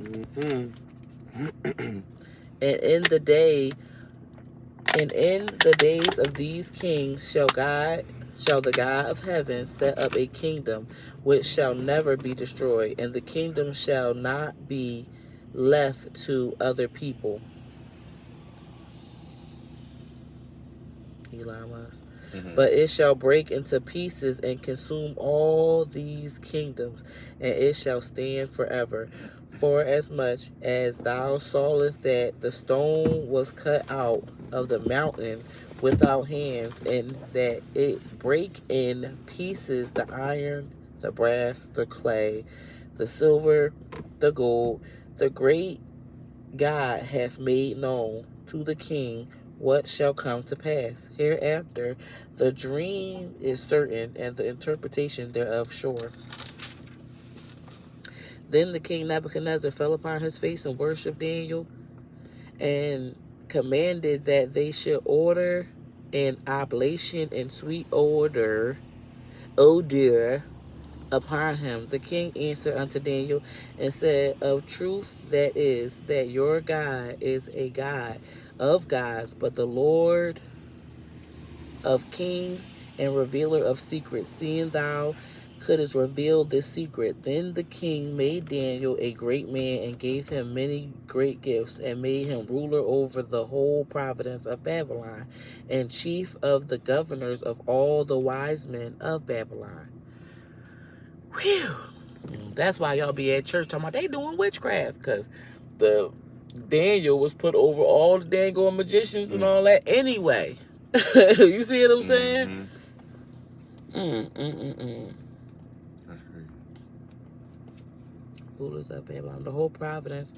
Mm-hmm. And in the days of these kings shall the God of heaven set up a kingdom which shall never be destroyed, and the kingdom shall not be left to other people. Mm-hmm. But it shall break into pieces and consume all these kingdoms, and it shall stand forever. For as much as thou sawest that the stone was cut out of the mountain without hands, and that it break in pieces the iron, the brass, the clay, the silver, the gold, the great God hath made known to the king what shall come to pass hereafter. The dream is certain, and the interpretation thereof sure. Then the king Nebuchadnezzar fell upon his face and worshipped Daniel, and commanded that they should order an oblation and sweet odor upon him. The king answered unto Daniel and said, Of truth that is, that your God is a God of gods, but the Lord of kings and revealer of secrets, seeing thou couldst reveal this secret. Then the king made Daniel a great man and gave him many great gifts, and made him ruler over the whole province of Babylon, and chief of the governors of all the wise men of Babylon. Whew. That's why y'all be at church talking about they doing witchcraft, because the Daniel was put over all the dang old magicians and all that anyway. You see what I'm saying? That's crazy. Rulers of Babylon, the whole province,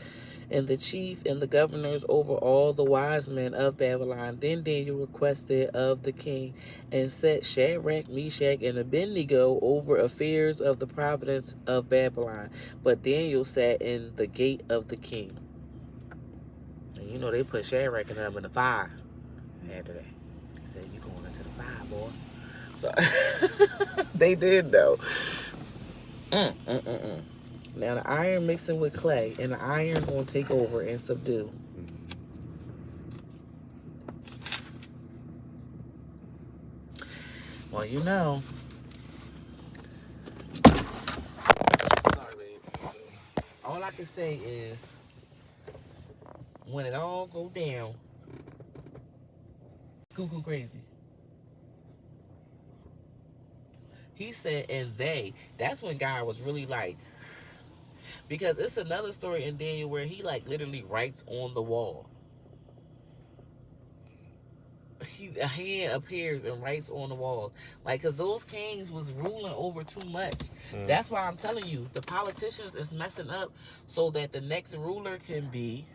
and the chief and the governors over all the wise men of Babylon. Then Daniel requested of the king, and set Shadrach, Meshach, and Abednego over affairs of the province of Babylon. But Daniel sat in the gate of the king. And you know they put Shadrach and them in the fire after that. They said, you going into the fire, boy. So they did though. Now the iron mixing with clay, and the iron gonna take over and subdue. Well, you know. Sorry, babe. All I can say is, when it all go down, cuckoo crazy. He said, and that's when God was really like, because it's another story in Daniel where he like literally writes on the wall. A hand appears and writes on the wall, like, because those kings was ruling over too much. That's why I'm telling you, the politicians is messing up so that the next ruler can be